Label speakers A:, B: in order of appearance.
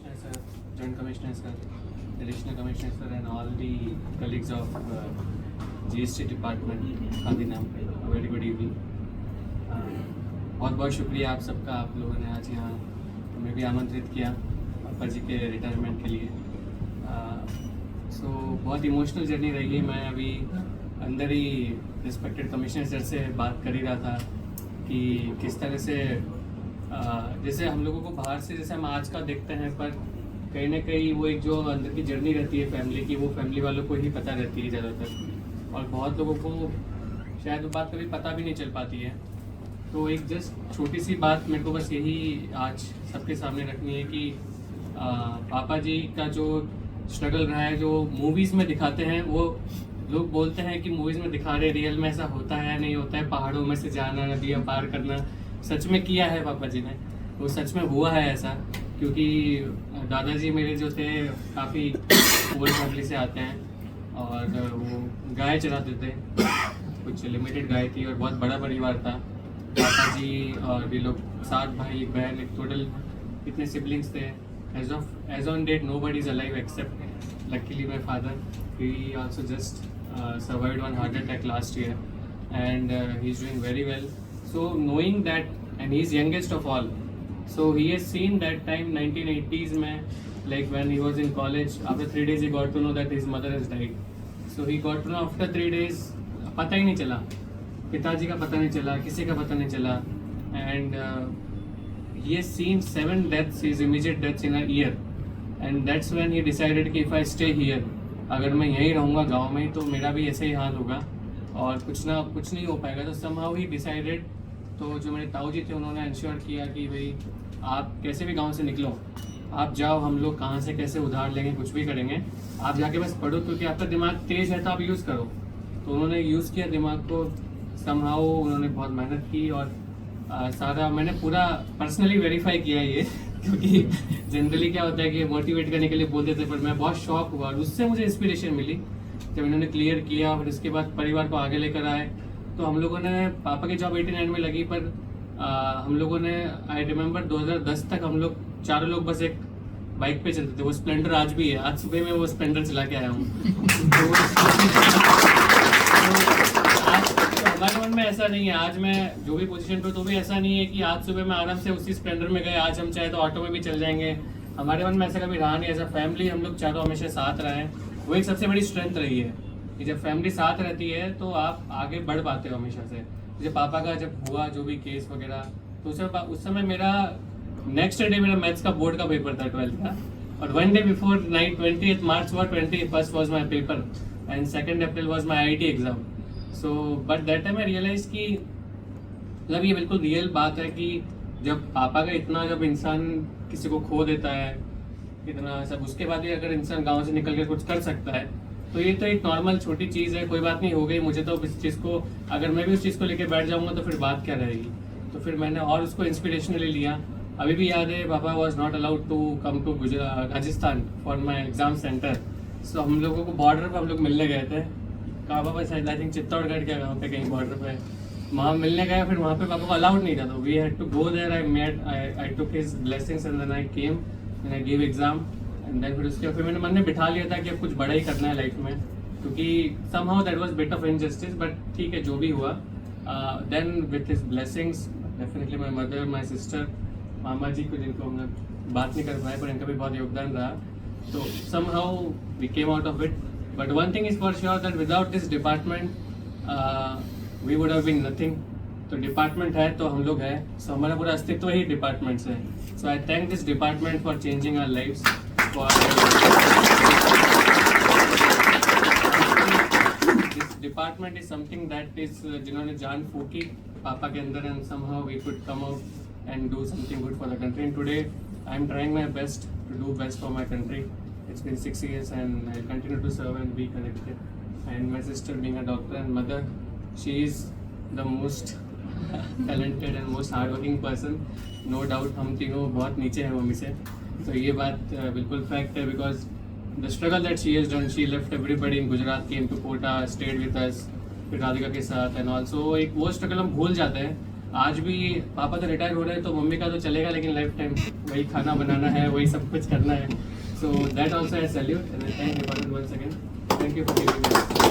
A: Commissioner sir, Joint Commissioner sir, Additional Commissioner sir, and all the colleagues of GST Department, Gandhidham, a very good evening. बहुत बहुत शुक्रिया आप सबका, आप लोगों ने आज यहाँ हमें भी आमंत्रित किया पापा जी के रिटायरमेंट के लिए. सो बहुत इमोशनल जर्नी रही है. मैं अभी अंदर ही रिस्पेक्टेड कमिश्नर सर से बात कर ही रहा था कि किस तरह से जैसे हम लोगों को बाहर से जैसे हम आज का देखते हैं, पर कहीं ना कहीं वो एक जो अंदर की जर्नी रहती है फैमिली की, वो फैमिली वालों को ही पता रहती है ज़्यादातर, और बहुत लोगों को शायद वो बात कभी पता भी नहीं चल पाती है. तो एक जस्ट छोटी सी बात मेरे को बस यही आज सबके सामने रखनी है कि पापा जी का जो स्ट्रगल रहा है, जो मूवीज़ में दिखाते हैं, वो लोग बोलते हैं कि मूवीज़ में दिखा रहे, रियल में ऐसा होता है नहीं होता है. पहाड़ों में से जाना, नदियाँ पार करना, सच में किया है पापा जी ने, वो सच में हुआ है ऐसा. क्योंकि दादाजी मेरे जो थे काफ़ी पुअर फैमिली से आते हैं, और वो गाय चराते थे, कुछ लिमिटेड गाय थी, और बहुत बड़ा परिवार था. पापा जी और भी लोग 7 भाई, एक बहन, एक टोटल कितने सिबलिंग्स थे. As on date nobody is alive except luckily my father. He also just survived one heart attack last year, and he's doing very well. So knowing that, and he's youngest of all, so he has seen that time 1980s mein, like when he was in college, after 3 days he got to know that his mother has died. So he got to know after 3 days, पता ही नहीं चला, पिताजी का पता नहीं चला, किसी का पता नहीं चला. And he has seen 7 deaths, his immediate deaths in a year, and that's when he decided कि if I stay here, अगर मैं यहीं रहूँगा गाँव में, तो मेरा भी ऐसे ही हाल होगा और कुछ नहीं हो पाएगा. तो somehow he decided, तो जो मेरे ताऊ जी थे उन्होंने इंश्योर किया कि भाई आप कैसे भी गांव से निकलो, आप जाओ, हम लोग कहाँ से कैसे उधार लेंगे, कुछ भी करेंगे, आप जाके बस पढ़ो, क्योंकि आपका दिमाग तेज़ है तो आप यूज़ करो. तो उन्होंने यूज़ किया दिमाग को. समहाउ उन्होंने बहुत मेहनत की, और सारा मैंने पूरा पर्सनली वेरीफाई किया ये क्योंकि जनरली क्या होता है कि मोटिवेट करने के लिए बोलते थे, पर मैं बहुत शॉक हुआ, और उससे मुझे इंस्पिरेशन मिली जब इन्होंने क्लियर किया. और इसके बाद परिवार को आगे लेकर आए. तो हम लोगों ने, पापा की जॉब 89 में लगी, पर हम लोगों ने, आई रिमेम्बर 2010 तक हम लोग चारों लोग बस एक बाइक पे चलते थे. वो स्प्लेंडर आज भी है, आज सुबह में वो स्प्लेंडर चला के आया हूँ. हमारे मन में ऐसा नहीं है, आज मैं जो भी पोजीशन पे, तो भी ऐसा नहीं है कि आज सुबह में आराम से उसी स्प्लेंडर में गए, आज हम चाहे तो ऑटो में भी चल जाएंगे. हमारे मन में ऐसा कभी रहा नहीं. एज अ फैमिली हम लोग चारों हमेशा साथ रहे हैं. वो एक सबसे बड़ी स्ट्रेंथ रही है कि जब फैमिली साथ रहती है तो आप आगे बढ़ पाते हो हमेशा से. जब पापा का जब हुआ जो भी केस वगैरह, तो उस समय मेरा नेक्स्ट डे मेरा मैथ्स का बोर्ड का पेपर था 12th का, और 1 day before night 20th March हुआ, 21st was my paper, and 2nd April was my IIT exam. So but that time I realise कि मतलब ये बिल्कुल रियल बात है कि जब पापा का इतना, जब इंसान किसी को खो देता है इतना सब, उसके बाद भी अगर इंसान गाँव से निकल कर कुछ कर सकता है, तो ये तो एक नॉर्मल छोटी चीज़ है, कोई बात नहीं, हो गई. मुझे तो इस चीज़ को, अगर मैं भी उस चीज़ को लेकर बैठ जाऊँगा तो फिर बात क्या रहेगी. तो फिर मैंने और उसको इंस्पिरेशनली लिया. अभी भी याद है, पापा was not allowed to come to Rajasthan for my exam centre. सो हम लोगों को बॉर्डर पर हम लोग मिलने गए थे, कहा पापा शायद आई थिंक चित्तौड़गढ़ के गाँव पे कहीं बॉर्डर पे, वहाँ मिलने गए. फिर वहाँ पे पापा को अलाउड नहीं था, तो we had to go there. I took his blessings and then I came and I give exam. And then फिर मैंने मन में बिठा लिया था कि अब कुछ बड़ा ही करना है लाइफ में, क्योंकि somehow that was bit of injustice, but ठीक है जो भी हुआ. Then with his blessings, definitely my mother, my sister, मामा जी को, जिनको हम लोग बात नहीं कर पाए पर इनका भी बहुत योगदान रहा. तो somehow we came out of it. But one thing is for sure that without this department, we would have been nothing. तो डिपार्टमेंट है तो हम लोग हैं, सो हमारा पूरा अस्तित्व ही डिपार्टमेंट से है. So I thank this department for changing our lives. Department is something that is, जिन्होंने जान फूकी पापा के अंदर, and somehow we could come out and do something good for the country. And today I am trying my best to do best for my country. It's been 6 years and I continue to serve and be connected. And my sister, being a doctor and mother, she is the most talented and most hardworking person. No doubt हम तीनों बहुत नीचे हैं mummy से, तो ये बात बिल्कुल फैक्ट है. Because the struggle that she has done, she left everybody in Gujarat, came to Kota, stayed with us, फिर राधिका के साथ, and also एक वो स्ट्रगल हम भूल जाते हैं. आज भी पापा तो रिटायर हो रहे हैं तो मम्मी का तो चलेगा, लेकिन लाइफ टाइम वही खाना बनाना है, वही सब कुछ करना है. So that also I salute and thank you for once again. Thank you for giving me.